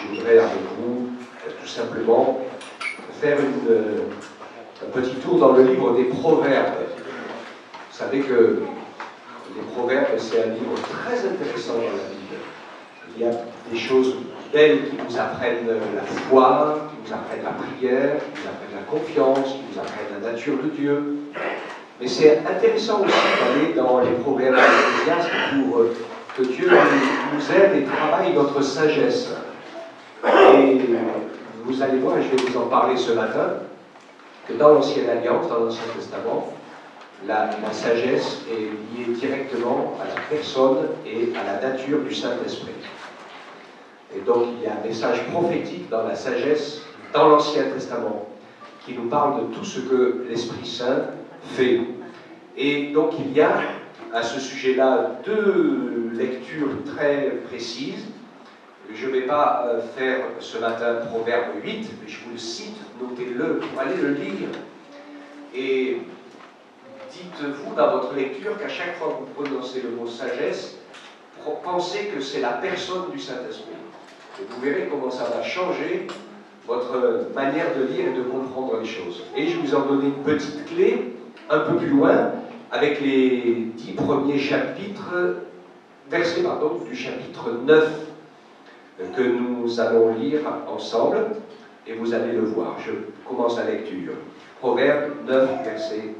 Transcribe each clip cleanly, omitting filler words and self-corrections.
voudrais avec vous tout simplement faire un petit tour dans le livre des Proverbes. Vous savez que les Proverbes, c'est un livre très intéressant dans la Bible. Il y a des choses belles qui nous apprennent la foi, qui nous apprennent la prière, qui nous apprennent la confiance, qui nous apprennent la nature de Dieu. Mais c'est intéressant aussi d'aller dans les Proverbes d'Ecclésiaste pour que Dieu nous aide et travaille notre sagesse. Et vous allez voir, et je vais vous en parler ce matin, que dans l'Ancienne Alliance, dans l'Ancien Testament, la sagesse est liée directement à la personne et à la nature du Saint-Esprit. Et donc il y a un message prophétique dans la sagesse, dans l'Ancien Testament, qui nous parle de tout ce que l'Esprit Saint fait. Et donc il y a à ce sujet-là deux lectures très précises. Je ne vais pas faire ce matin Proverbe 8, mais je vous le cite, notez-le, pour aller le lire. Et dites-vous dans votre lecture qu'à chaque fois que vous prononcez le mot sagesse, pensez que c'est la personne du Saint-Esprit. Et vous verrez comment ça va changer votre manière de lire et de comprendre les choses. Et je vous en donne une petite clé, un peu plus loin, avec les 10 premiers chapitres, versets du chapitre 9, que nous allons lire ensemble, et vous allez le voir. Je commence la lecture. Proverbe 9, verset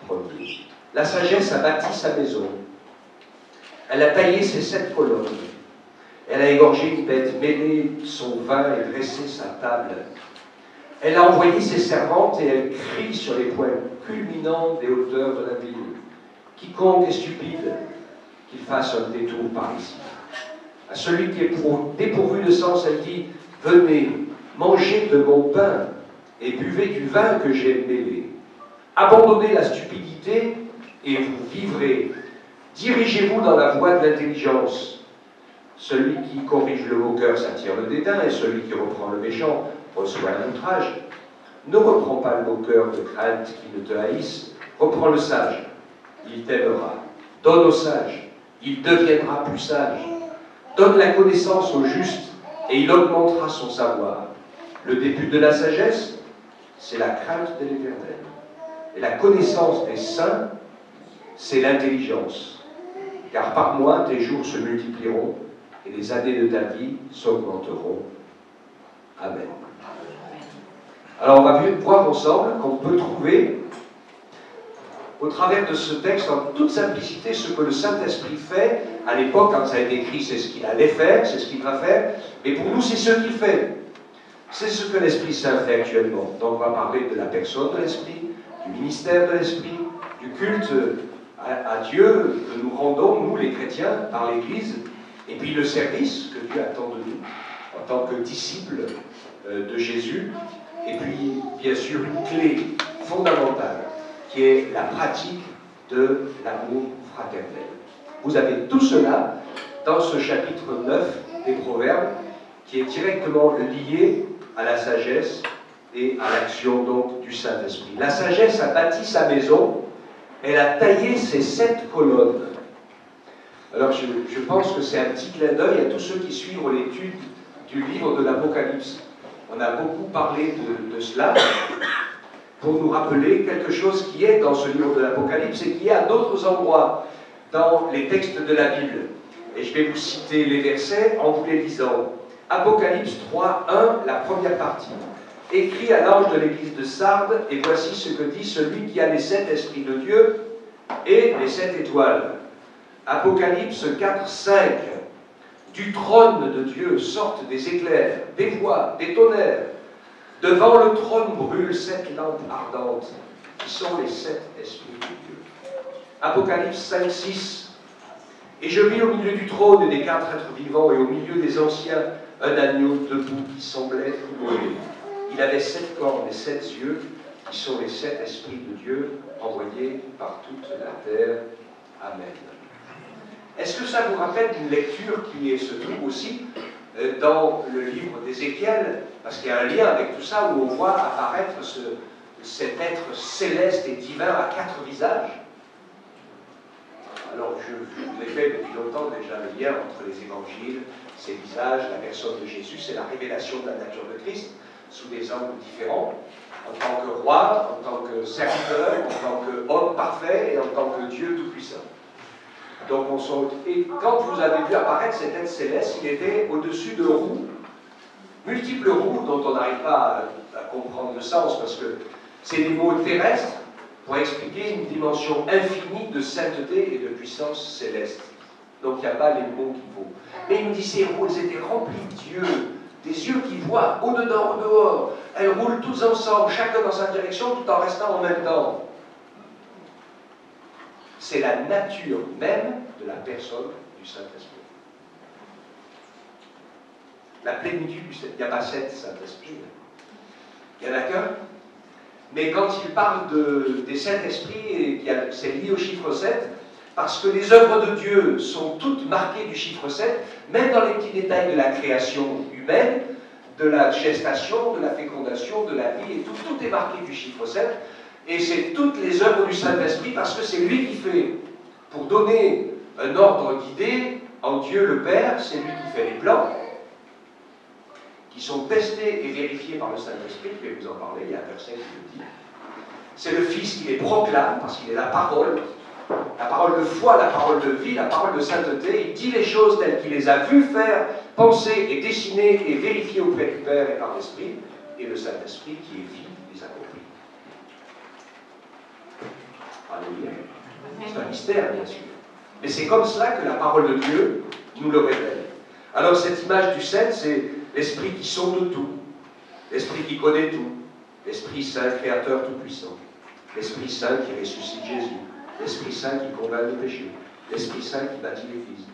1er. La sagesse a bâti sa maison. Elle a taillé ses 7 colonnes. Elle a égorgé une bête, mêlé son vin et dressé sa table. Elle a envoyé ses servantes et elle crie sur les points culminants des hauteurs de la ville. Quiconque est stupide, qu'il fasse un détour par ici. À celui qui est dépourvu de sens, elle dit « Venez, mangez de mon pain et buvez du vin que j'ai mêlé. Abandonnez la stupidité et vous vivrez. Dirigez-vous dans la voie de l'intelligence. Celui qui corrige le moqueur s'attire le dédain, et celui qui reprend le méchant reçoit un outrage. Ne reprends pas le moqueur de crainte qui ne te haïsse, reprends le sage, il t'aimera. Donne au sage, il deviendra plus sage. Donne la connaissance au juste, et il augmentera son savoir. Le début de la sagesse, c'est la crainte de l'Éternel. Et la connaissance des saints, c'est l'intelligence. Car par moi, tes jours se multiplieront, et les années de ta vie s'augmenteront. Amen. Alors on va voir ensemble qu'on peut trouver, au travers de ce texte, en toute simplicité, ce que le Saint-Esprit fait. À l'époque, quand ça a été écrit, c'est ce qu'il allait faire, c'est ce qu'il va faire, mais pour nous, c'est ce qu'il fait. C'est ce que l'Esprit Saint fait actuellement. Donc on va parler de la personne de l'Esprit, du ministère de l'Esprit, du culte à Dieu que nous rendons, nous les chrétiens, par l'Église, et puis le service que Dieu attend de nous, en tant que disciples de Jésus, et puis, bien sûr, une clé fondamentale, qui est la pratique de l'amour fraternel. Vous avez tout cela dans ce chapitre 9 des Proverbes, qui est directement lié à la sagesse et à l'action donc du Saint-Esprit. La sagesse a bâti sa maison, elle a taillé ses 7 colonnes. Alors je pense que c'est un petit clin d'œil à tous ceux qui suivent l'étude du livre de l'Apocalypse. On a beaucoup parlé de cela pour nous rappeler quelque chose qui est dans ce livre de l'Apocalypse et qui est à d'autres endroits dans les textes de la Bible. Et je vais vous citer les versets en vous les lisant. Apocalypse 3, 1, la première partie. Écrit à l'ange de l'église de Sardes, et voici ce que dit celui qui a les 7 esprits de Dieu et les 7 étoiles. Apocalypse 4, 5. Du trône de Dieu sortent des éclairs, des voix, des tonnerres. Devant le trône brûlent 7 lampes ardentes, qui sont les 7 esprits de Dieu. Apocalypse 5, 6. Et je vis au milieu du trône et des 4 êtres vivants, et au milieu des anciens, un agneau debout qui semblait immolé. Il avait 7 cornes et 7 yeux, qui sont les 7 esprits de Dieu, envoyés par toute la terre. Amen. Est-ce que ça vous rappelle une lecture qui se trouve aussi dans le livre d'Ézéchiel, parce qu'il y a un lien avec tout ça, où on voit apparaître cet être céleste et divin à 4 visages. Alors, je vous ai fait depuis longtemps déjà le lien entre les évangiles, ses visages, la personne de Jésus, c'est la révélation de la nature de Christ, sous des angles différents, en tant que roi, en tant que serviteur, en tant qu'homme parfait et en tant que Dieu tout-puissant. Donc, et quand vous avez vu apparaître cet être céleste, il était au-dessus de roues, multiples roues dont on n'arrive pas à comprendre le sens, parce que c'est des mots terrestres pour expliquer une dimension infinie de sainteté et de puissance céleste. Donc il n'y a pas les mots qu'il faut. Mais il me dit, ces roues, elles étaient remplies de Dieu, des yeux qui voient, au-dedans, au-dehors. Elles roulent toutes ensemble, chacun dans sa direction, tout en restant en même temps. C'est la nature même de la personne du Saint-Esprit. La plénitude du Saint-Esprit. Il n'y a pas 7 Saint-Esprit. Il n'y en a qu'un. Mais quand il parle des Saint-Esprits, c'est lié au chiffre 7, parce que les œuvres de Dieu sont toutes marquées du chiffre 7, même dans les petits détails de la création humaine, de la gestation, de la fécondation, de la vie, et tout est marqué du chiffre 7, et c'est toutes les œuvres du Saint-Esprit, parce que c'est lui qui fait, pour donner un ordre guidé en Dieu le Père, c'est lui qui fait les plans, qui sont testés et vérifiés par le Saint-Esprit, je vais vous en parler, il y a un verset qui le dit. C'est le Fils qui les proclame, parce qu'il est la parole de foi, la parole de vie, la parole de sainteté. Il dit les choses telles qu'il les a vues faire, penser et dessiner et vérifier auprès du Père et par l'Esprit, et le Saint-Esprit qui est vie les accomplit. Alléluia. C'est un mystère, bien sûr. Mais c'est comme cela que la parole de Dieu nous le révèle. Alors cette image du 7, c'est l'Esprit qui sonde tout, l'Esprit qui connaît tout, l'Esprit Saint, Créateur tout-puissant, l'Esprit Saint qui ressuscite Jésus, l'Esprit Saint qui convainc le péché, l'Esprit Saint qui bâtit l'Église,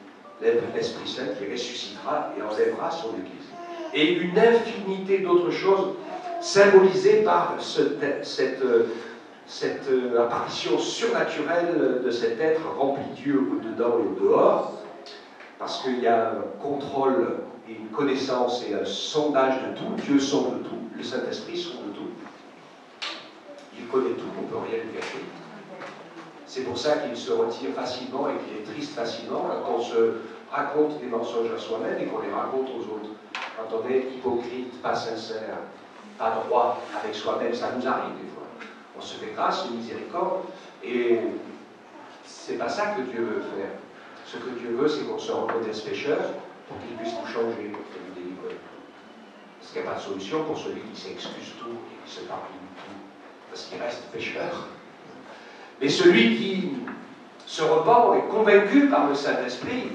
l'Esprit Saint qui ressuscitera et enlèvera son Église. Et une infinité d'autres choses symbolisées par cette apparition surnaturelle de cet être rempli de Dieu au-dedans et au-dehors, parce qu'il y a un contrôle et une connaissance et un sondage de tout. Dieu sonde tout, le Saint-Esprit sonde tout. Il connaît tout, on ne peut rien lui cacher. C'est pour ça qu'il se retire facilement et qu'il est triste facilement quand on se raconte des mensonges à soi-même et qu'on les raconte aux autres. Quand on est hypocrite, pas sincère, pas droit avec soi-même, ça nous arrive des fois. On se fait grâce et miséricorde, et c'est pas ça que Dieu veut faire. Ce que Dieu veut, c'est qu'on se reconnaisse pécheur pour qu'il puisse nous changer, pour nous délivrer. Parce qu'il n'y a pas de solution pour celui qui s'excuse tout et qui se pardonne tout, parce qu'il reste pécheur. Mais celui qui se repent est convaincu par le Saint-Esprit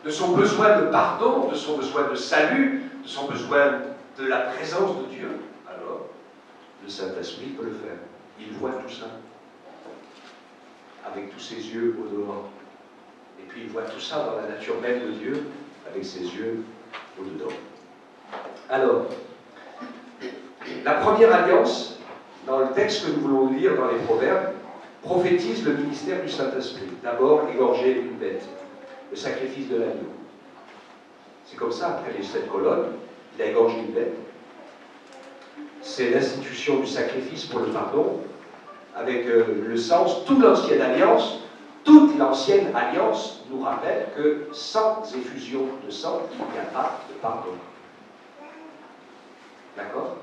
de son besoin de pardon, de son besoin de salut, de son besoin de la présence de Dieu, alors le Saint-Esprit peut le faire. Il voit tout ça, avec tous ses yeux au dehors. Et puis il voit tout ça dans la nature même de Dieu, avec ses yeux au dedans. Alors, la première alliance, dans le texte que nous voulons lire dans les Proverbes, prophétise le ministère du Saint-Esprit. D'abord, égorger une bête, le sacrifice de l'agneau. C'est comme ça, après les 7 colonnes, il a égorgé une bête. C'est l'institution du sacrifice pour le pardon, avec le sens, toute l'ancienne alliance nous rappelle que sans effusion de sang, il n'y a pas de pardon. D'accord?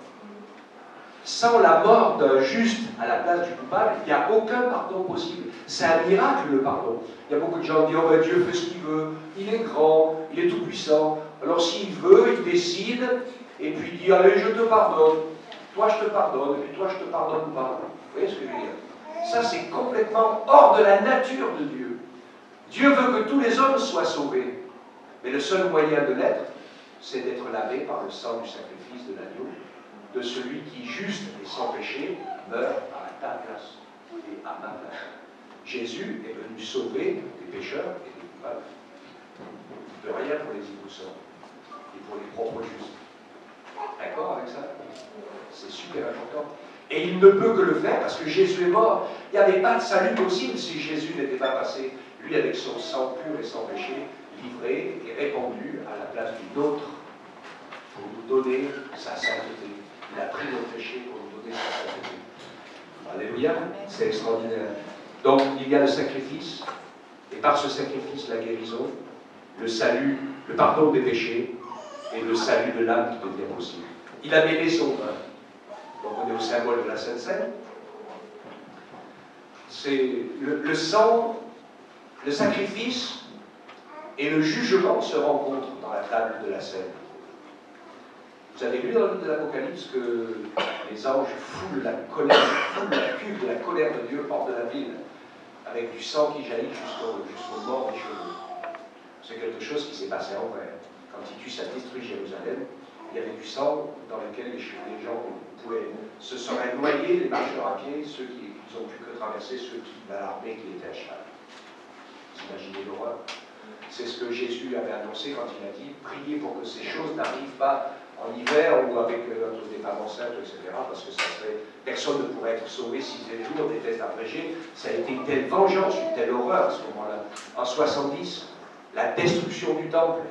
Sans la mort d'un juste à la place du coupable, il n'y a aucun pardon possible. C'est un miracle, le pardon. Il y a beaucoup de gens qui disent « Oh ben Dieu fait ce qu'il veut, il est grand, il est tout-puissant. Alors s'il veut, il décide, et puis il dit « Allez, je te pardonne. Toi, je te pardonne, et puis toi, je te pardonne pas. » Vous voyez ce que je veux dire? Ça, c'est complètement hors de la nature de Dieu. Dieu veut que tous les hommes soient sauvés. Mais le seul moyen de l'être, c'est d'être lavé par le sang du sacrifice de l'agneau, de celui qui, juste et sans péché, meurt à ta place et à ma place. Jésus est venu sauver les pécheurs et les coupables. Il ne peut rien pour les innocents et pour les propres justes. D'accord avec ça? C'est super important. Et il ne peut que le faire parce que Jésus est mort. Il n'y avait pas de salut possible si Jésus n'était pas passé, lui avec son sang pur et sans péché, livré et répandu à la place du nôtre pour nous donner sa sainteté. Il a pris nos péchés pour nous donner sa sainteté. Alléluia, c'est extraordinaire. Donc il y a le sacrifice Et par ce sacrifice, la guérison, le salut, le pardon des péchés et le salut de l'âme qui devient possible. Il a mêlé son vin. Donc on est au symbole de la Sainte Seine. C'est le sang, le sacrifice et le jugement se rencontrent dans la table de la Seine. Vous avez lu dans le livre de l'Apocalypse que les anges foulent la cuve de la colère de Dieu hors de la ville, avec du sang qui jaillit jusqu'au mort des chevaux. C'est quelque chose qui s'est passé en vrai. Quand Titus a détruit Jérusalem, il y avait du sang dans lequel les gens se seraient noyés, les marcheurs à pied, ceux qui n'ont pu que traverser, ceux qui l'armée qui était à cheval. Vous imaginez l'horreur? C'est ce que Jésus avait annoncé quand il a dit « Priez pour que ces choses n'arrivent pas en hiver ou avec des femmes enceintes, etc. » parce que personne ne pourrait être sauvé si les jours des tests abrégés. Ça a été une telle vengeance, une telle horreur à ce moment-là. En 70, la destruction du temple.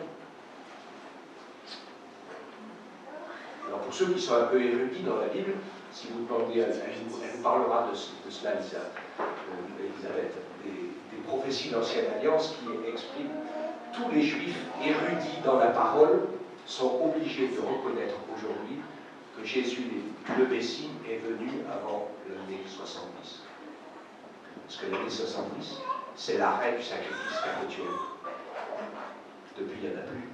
Alors pour ceux qui sont un peu érudits dans la Bible, si vous demandez, elle vous parlera de cela, Elisabeth, des prophéties d'Ancienne Alliance qui expriment tous les Juifs érudits dans la parole sont obligés de reconnaître aujourd'hui que Jésus, le Messie, est venu avant l'année 70. Parce que l'année 70, c'est l'arrêt du sacrifice perpétuel. Depuis, il n'y en a plus.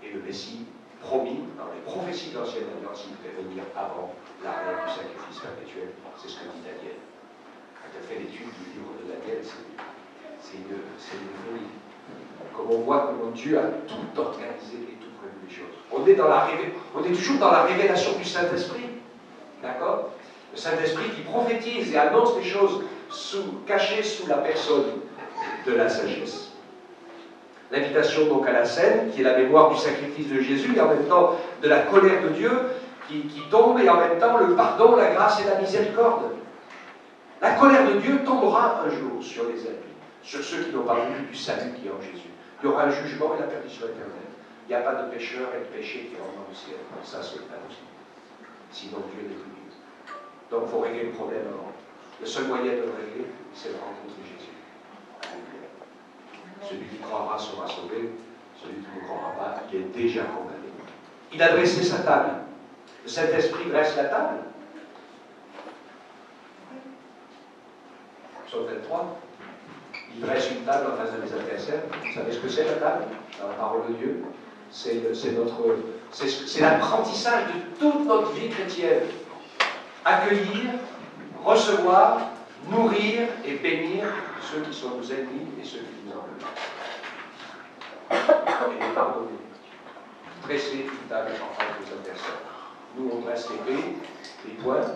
Et le Messie, promis dans les prophéties de l'Ancienne Alliance, il devait venir avant l'arrêt du sacrifice perpétuel. C'est ce que dit Daniel. Quand tu as fait l'étude du livre de Daniel, c'est une folie. Comme on voit comment Dieu a tout organisé et tout prévu les choses. On est toujours dans la révélation du Saint-Esprit. D'accord? Le Saint-Esprit qui prophétise et annonce les choses cachées sous la personne de la sagesse. L'invitation donc à la scène, qui est la mémoire du sacrifice de Jésus, et en même temps de la colère de Dieu qui tombe, et en même temps le pardon, la grâce et la miséricorde. La colère de Dieu tombera un jour sur les impies, sur ceux qui n'ont pas voulu du salut qui est en Jésus. Il y aura un jugement et la perdition éternelle. Il n'y a pas de pécheur et de péché qui rentrent dans le ciel. Ça, c'est impossible. Sinon, Dieu n'est plus Dieu. Donc, il faut régler le problème avant. Le seul moyen de le régler, c'est de rencontrer Jésus. Celui qui croira sera sauvé, celui qui ne croira pas, il est déjà condamné. Il a dressé sa table. Le Saint-Esprit dresse la table. Psaume 23. Il dresse une table en face de mes adversaires. Vous savez ce que c'est la table dans la parole de Dieu? C'est l'apprentissage de toute notre vie chrétienne. Accueillir, recevoir, nourrir et bénir ceux qui sont nos ennemis et ceux qui nous en veulent. Et les pardonner. Dresser une table en face des adversaires. Nous, on dresse l'épée, les poings,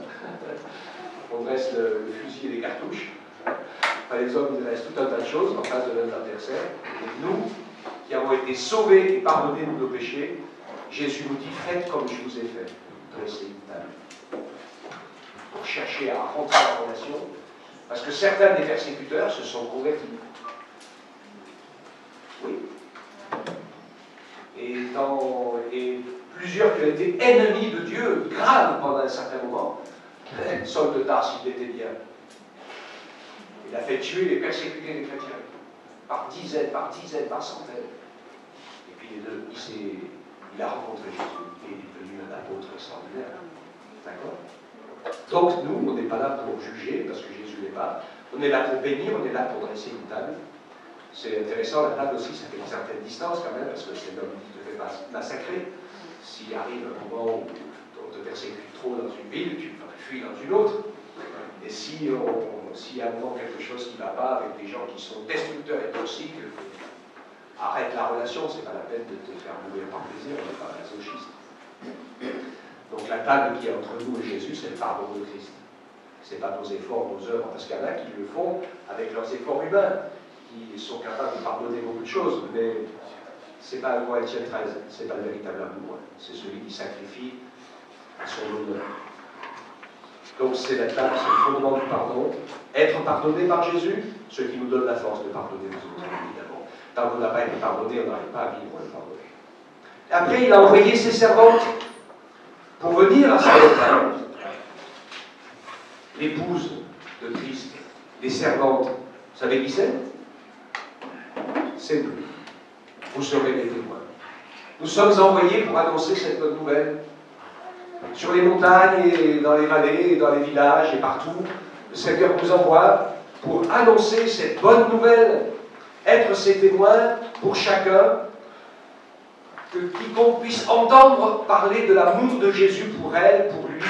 on dresse le fusil et les cartouches. Les hommes, ils dressent tout un tas de choses en face de leurs adversaires. Et nous, qui avons été sauvés et pardonnés de nos péchés, Jésus nous dit, faites comme je vous ai fait. Dressez une table. Pour chercher à rentrer en relation, parce que certains des persécuteurs se sont convertis. Oui. Et plusieurs qui ont été ennemis de Dieu, graves pendant un certain moment, Saul de Tarse, il était bien. Il a fait tuer et persécuter les chrétiens, par dizaines, par centaines. Et puis il a rencontré Jésus, et il est devenu un apôtre extraordinaire. D'accord? Donc nous, on n'est pas là pour juger, parce que Jésus n'est pas. On est là pour bénir, on est là pour dresser une table. C'est intéressant, la table aussi, ça fait une certaine distance quand même, parce que c'est l'homme qui te fait massacrer. S'il arrive un moment où on te persécute trop dans une ville, tu fuis dans une autre. Et s'il y a un moment quelque chose qui ne va pas avec des gens qui sont destructeurs et toxiques, arrête la relation, c'est pas la peine de te faire mourir par plaisir, on n'est pas masochiste. Donc la table qui est entre nous et Jésus, c'est le pardon de Christ. Ce n'est pas nos efforts, nos œuvres, parce qu'il y en a qui le font avec leurs efforts humains, qui sont capables de pardonner beaucoup de choses, mais ce n'est pas le roi Étienne XIII, ce n'est pas le véritable amour, c'est celui qui sacrifie à son honneur. Donc c'est la table, c'est le fondement du pardon. Être pardonné par Jésus, ce qui nous donne la force de pardonner les autres, évidemment. Tant qu'on n'a pas été pardonné, on n'arrive pas à vivre le pardon. Après, il a envoyé ses servantes pour venir à sa retraite. L'épouse de Christ, les servantes, vous savez qui c'est? c'est nous. Vous serez les témoins. Nous sommes envoyés pour annoncer cette bonne nouvelle. Sur les montagnes et dans les vallées et dans les villages et partout, le Seigneur nous envoie pour annoncer cette bonne nouvelle, être ses témoins pour chacun, que quiconque puisse entendre parler de l'amour de Jésus pour elle, pour lui.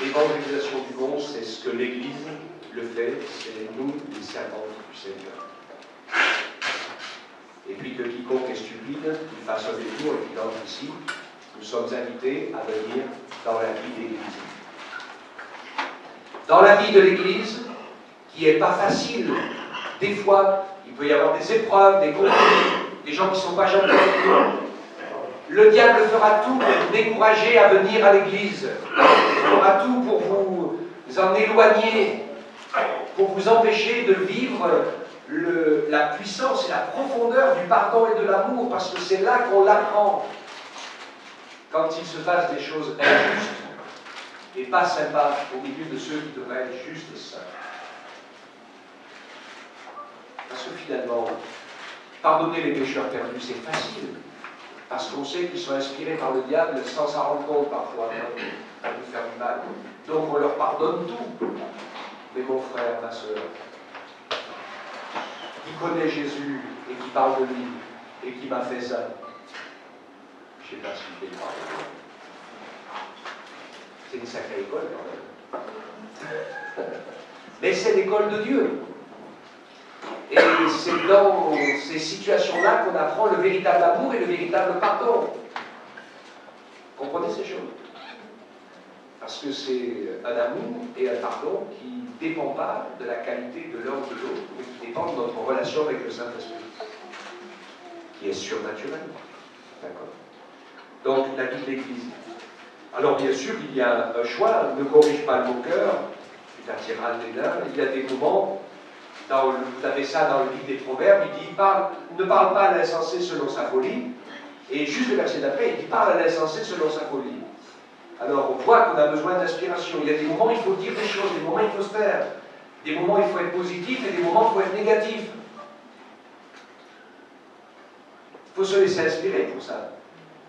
L'évangélisation du monde, c'est ce que l'Église le fait, c'est nous, les servantes du Seigneur. Et puis que quiconque est stupide, qu'il fasse un détour et qu'il entre ici, nous sommes invités à venir dans la vie d'Église. Dans la vie de l'Église, qui n'est pas facile, des fois, il peut y avoir des épreuves, des conflits, des gens qui ne sont pas gentils. Le diable fera tout pour vous décourager à venir à l'Église. Il fera tout pour vous en éloigner, pour vous empêcher de vivre la puissance et la profondeur du pardon et de l'amour, parce que c'est là qu'on l'apprend. Quand il se passe des choses injustes et pas sympas au milieu de ceux qui devraient être justes et saints. Parce que finalement, pardonner les pécheurs perdus, c'est facile. Parce qu'on sait qu'ils sont inspirés par le diable sans s'en rendre compte parfois, à nous faire du mal. Donc on leur pardonne tout. Mais mon frère, ma soeur, qui connaît Jésus et qui parle de lui et qui m'a fait ça, je ne sais pas si je vais le pardonner. C'est une sacrée école quand même. Mais c'est l'école de Dieu. Et c'est dans ces situations-là qu'on apprend le véritable amour et le véritable pardon. Comprenez ces choses? Parce que c'est un amour et un pardon qui ne dépend pas de la qualité de l'un ou de l'autre, mais qui dépend de notre relation avec le Saint-Esprit, qui est surnaturel. D'accord? Donc, la vie de l'Église. Alors, bien sûr, il y a un choix. Ne corrige pas le bon cœur, tu t'attireras le dédain. Il y a des moments, vous avez ça dans le livre des Proverbes, il dit ne parle pas à l'insensé selon sa folie. Et juste le verset d'après, il dit parle à l'insensé selon sa folie. Alors, on voit qu'on a besoin d'inspiration. Il y a des moments où il faut dire des choses, des moments où il faut se taire. Des moments où il faut être positif et des moments où il faut être négatif. Il faut se laisser inspirer pour ça.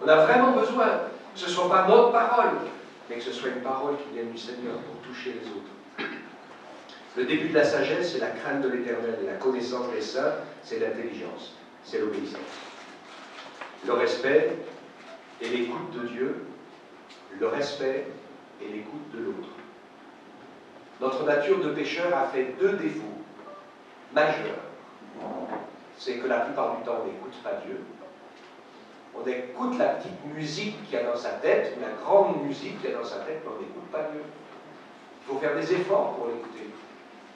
On a vraiment besoin que ce ne soit pas notre parole, mais que ce soit une parole qui vienne du Seigneur pour toucher les autres. Le début de la sagesse, c'est la crainte de l'Éternel, et la connaissance des saints, c'est l'intelligence, c'est l'obéissance. Le respect et l'écoute de Dieu, le respect et l'écoute de l'autre. Notre nature de pécheur a fait deux défauts majeurs. C'est que la plupart du temps, on n'écoute pas Dieu. On écoute la petite musique qu'il y a dans sa tête, ou la grande musique qu'il y a dans sa tête, mais on n'écoute pas Dieu. Il faut faire des efforts pour l'écouter.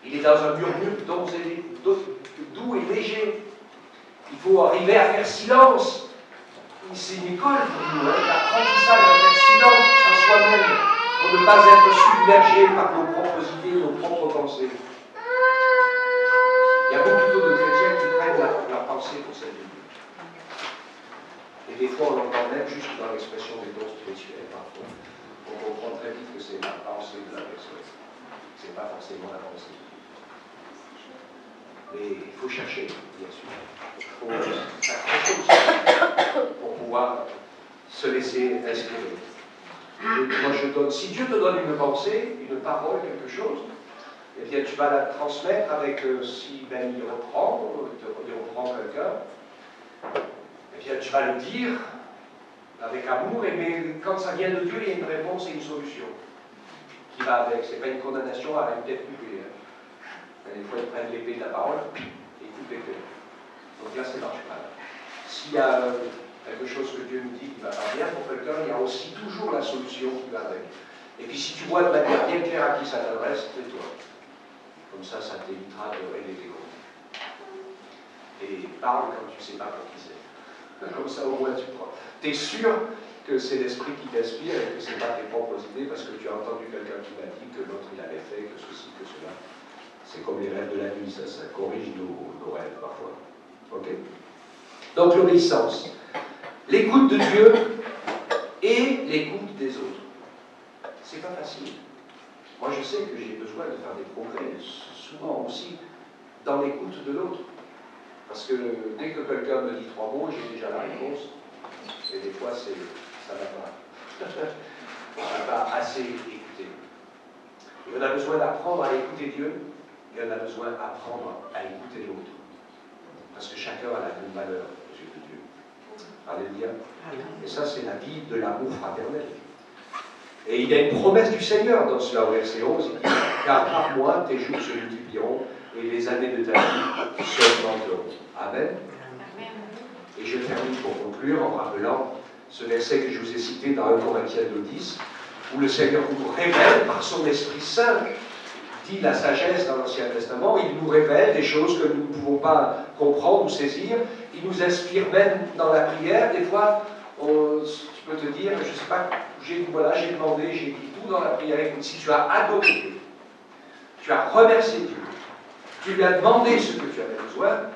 Il est dans un murmure doux et léger. Il faut arriver à faire silence. C'est une école pour nous, l'apprentissage à faire silence en soi-même, pour ne pas être submergé par nos propres idées, nos propres pensées. Il y a beaucoup de chrétiens qui prennent la pensée pour cette vie. Et des fois, on l'entend même juste dans l'expression des dons spirituels, parfois. On comprend très vite que c'est la pensée de la personne. Ce n'est pas forcément la pensée. Mais il faut chercher, bien sûr. Il faut s'accrocher aussi pour pouvoir se laisser inspirer. Moi, si Dieu te donne une pensée, une parole, quelque chose, eh bien, tu vas la transmettre avec, si ben, il reprend quelqu'un, eh bien, tu vas le dire avec amour, mais quand ça vient de Dieu, il y a une réponse et une solution qui va avec. Ce n'est pas une condamnation à une tête coupée. Des fois, ils prennent l'épée de la parole et coupent l'épée. Donc là, ça ne marche pas. S'il y a quelque chose que Dieu nous dit qui ne va pas bien pour quelqu'un, il y a aussi toujours la solution qui va avec. Et puis si tu vois de manière bien claire à qui ça t'adresse, c'est toi. Comme ça t'évitera de régler tes comptes. Et parle quand tu ne sais pas pour qui c'est. Comme ça, au moins, tu es sûr que c'est l'esprit qui t'inspire et que ce n'est pas tes propres idées parce que tu as entendu quelqu'un qui m'a dit que l'autre il avait fait, que ceci, que cela. C'est comme les rêves de la nuit, ça corrige nos rêves parfois. Ok? Donc l'obéissance, l'écoute de Dieu et l'écoute des autres. C'est pas facile. Moi je sais que j'ai besoin de faire des progrès, souvent aussi dans l'écoute de l'autre. Parce que dès que quelqu'un me dit 3 mots, j'ai déjà la réponse. Et des fois, ça ne va pas. On n'a pas assez écouté. Et on a besoin d'apprendre à écouter Dieu, et on a besoin d'apprendre à écouter l'autre. Parce que chacun a la même valeur aux yeux de Dieu. Alléluia. Et ça, c'est la vie de l'amour fraternel. Et il y a une promesse du Seigneur dans cela, au verset 11. Il dit, car par moi, tes jours se multiplieront, et les années de ta vie s'augmenteront. Amen. Et je termine pour conclure en rappelant ce verset que je vous ai cité dans 1 Corinthiens 2:10, où le Seigneur nous révèle par son Esprit Saint, dit la sagesse dans l'Ancien Testament, il nous révèle des choses que nous ne pouvons pas comprendre ou saisir, il nous inspire même dans la prière. Des fois, tu peux te dire, je ne sais pas, j'ai demandé, j'ai dit tout dans la prière. Écoute, si tu as adoré Dieu, tu as remercié Dieu, tu lui as demandé ce que tu avais besoin,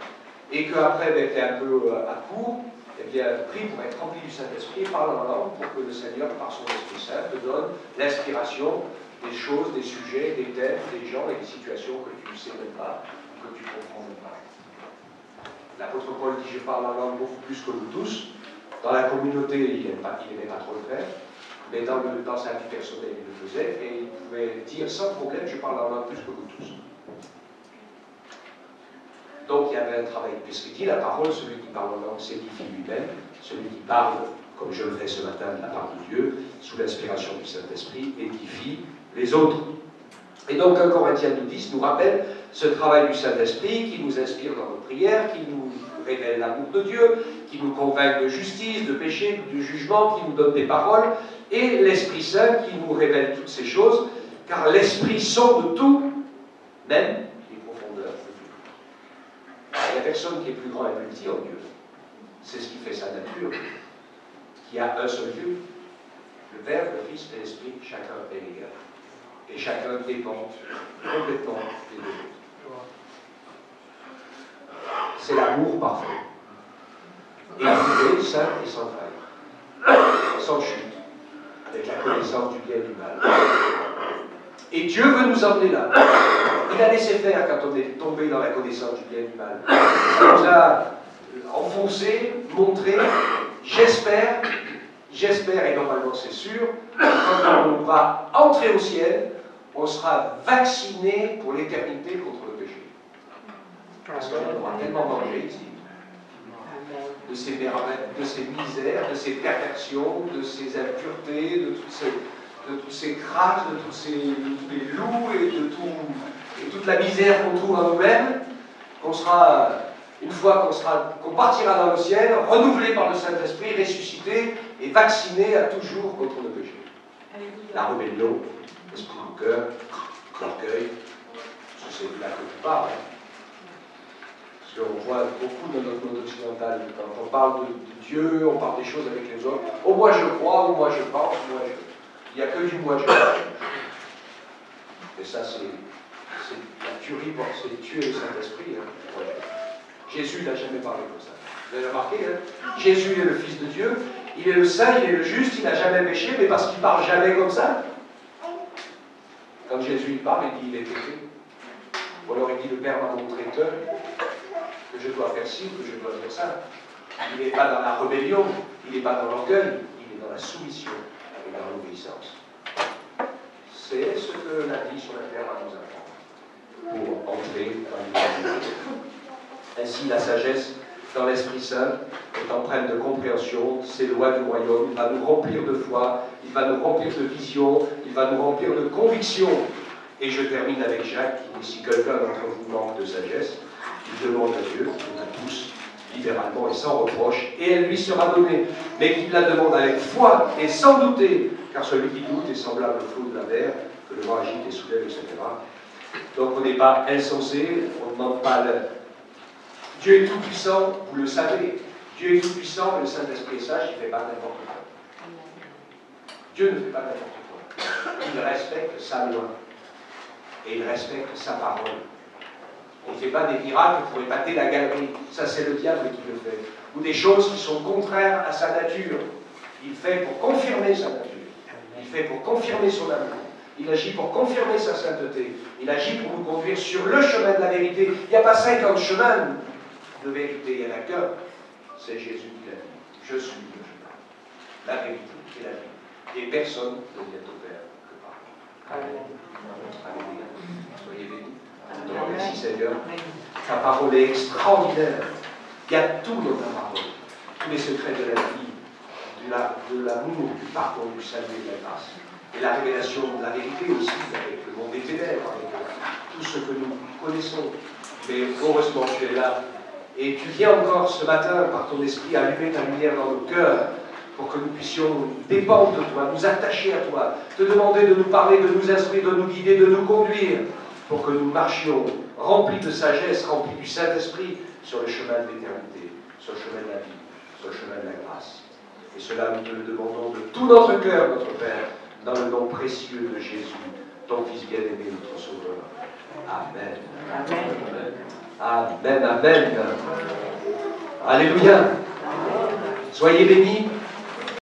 et qu'après, tu es un peu à court, eh bien, prie pour être rempli du Saint-Esprit, parle en langue pour que le Seigneur, par son Esprit Saint, te donne l'inspiration des choses, des sujets, des thèmes, des gens et des situations que tu ne sais même pas, que tu ne comprends même pas. L'apôtre Paul dit, je parle en langue beaucoup plus que nous tous. Dans la communauté, il n'aimait pas trop le faire, mais dans sa vie personnelle, il le faisait, et il pouvait dire sans problème, je parle en langue plus que vous tous. Donc il y avait un travail, puisqu'il dit la parole, celui qui parle en langue s'édifie lui-même, celui qui parle, comme je le fais ce matin de la part de Dieu, sous l'inspiration du Saint-Esprit, édifie les autres. Et donc 1 Corinthiens 2:10 nous rappelle ce travail du Saint-Esprit qui nous inspire dans nos prières, qui nous révèle l'amour de Dieu, qui nous convainc de justice, de péché, de jugement, qui nous donne des paroles, et l'Esprit Saint qui nous révèle toutes ces choses, car l'Esprit sonde tout, même les profondeurs de Dieu. Il n'y a personne qui est plus grand et plus petit en Dieu. C'est ce qui fait sa nature, qui a un seul Dieu. Le Père, le Fils et l'Esprit, chacun est égal. Et chacun dépend complètement des deux autres. C'est l'amour parfait. Équilibré, saint et sans faille. Sans chute, avec la connaissance du bien et du mal. Et Dieu veut nous emmener là. Il a laissé faire quand on est tombé dans la connaissance du bien et du mal. Il nous a enfoncé, montré, j'espère, et normalement c'est sûr, quand on va entrer au ciel, on sera vacciné pour l'éternité contre le péché. Parce qu'on aura tellement mangé ici, de ces merveilles, de ces misères, de ces perversions, de ces impuretés, de tous ces cracks, de tous les loups et toute la misère qu'on trouve en nous-mêmes, qu'on sera, une fois qu'on partira dans le ciel, renouvelé par le Saint-Esprit, ressuscité et vacciné à toujours contre le péché. La rébellion, l'esprit du cœur, l'orgueil, c'est de là que tu parles. Parce qu'on voit beaucoup dans notre monde occidental, quand on parle de Dieu, on parle des choses avec les autres. Oh, moi je crois, ou moi je pense, il n'y a que du moi je crois. Et ça, c'est la tuerie, c'est tuer le Saint-Esprit. Hein. Jésus n'a jamais parlé comme ça. Vous avez remarqué, hein? Jésus est le Fils de Dieu, il est le Saint, il est le Juste, il n'a jamais péché, mais parce qu'il ne parle jamais comme ça. Quand Jésus parle, il dit il est péché. Ou alors il dit le Père m'a montré que je dois faire ci, que je dois faire ça. Il n'est pas dans la rébellion, il n'est pas dans l'orgueil, il est dans la soumission et dans l'obéissance. C'est ce que la vie sur la terre va nous apprendre pour entrer dans l'unité. Ainsi, la sagesse dans l'Esprit Saint est empreinte de compréhension, ces lois du royaume, il va nous remplir de foi, il va nous remplir de vision, il va nous remplir de conviction. Et je termine avec Jacques, qui dit, si quelqu'un d'entre vous manque de sagesse, il demande à Dieu, qui nous la pousse libéralement et sans reproche, et elle lui sera donnée, mais qu'il la demande avec foi et sans douter, car celui qui doute est semblable au flot de la mer, que le vent agite et soulève, etc. Donc on n'est pas insensé, on ne demande pas le... Dieu est tout-puissant, vous le savez. Dieu est tout-puissant, mais le Saint-Esprit est sage, il ne fait pas n'importe quoi. Dieu ne fait pas n'importe quoi. Il respecte sa loi. Et il respecte sa parole. On ne fait pas des miracles pour épater la galerie. Ça, c'est le diable qui le fait. Ou des choses qui sont contraires à sa nature. Il fait pour confirmer sa nature. Il fait pour confirmer son amour. Il agit pour confirmer sa sainteté. Il agit pour nous conduire sur le chemin de la vérité. Il n'y a pas 50 chemins. de vérité, il n'y en a qu'un, c'est Jésus qui l'a dit. Je suis le chemin, la vérité et la vie. Et personne ne vient au Père que par moi. Amen. Alléluia. Soyez bénis. Merci Seigneur. Ta parole est extraordinaire. Il y a tout dans ta parole. Tous les secrets de la vie, de l'amour, du pardon, du salut et de la grâce. Et la révélation de la vérité aussi, avec le monde des ténèbres, avec tout ce que nous connaissons. Mais heureusement, tu es là. Et tu viens encore ce matin, par ton esprit, allumer ta lumière dans nos cœurs, pour que nous puissions dépendre de toi, nous attacher à toi, te demander de nous parler, de nous instruire, de nous guider, de nous conduire, pour que nous marchions remplis de sagesse, remplis du Saint-Esprit, sur le chemin de l'éternité, sur le chemin de la vie, sur le chemin de la grâce. Et cela, nous te le demandons de tout notre cœur, notre Père, dans le nom précieux de Jésus, ton Fils bien-aimé, notre Sauveur. Amen. Amen. Amen. Amen. Alléluia. Soyez bénis.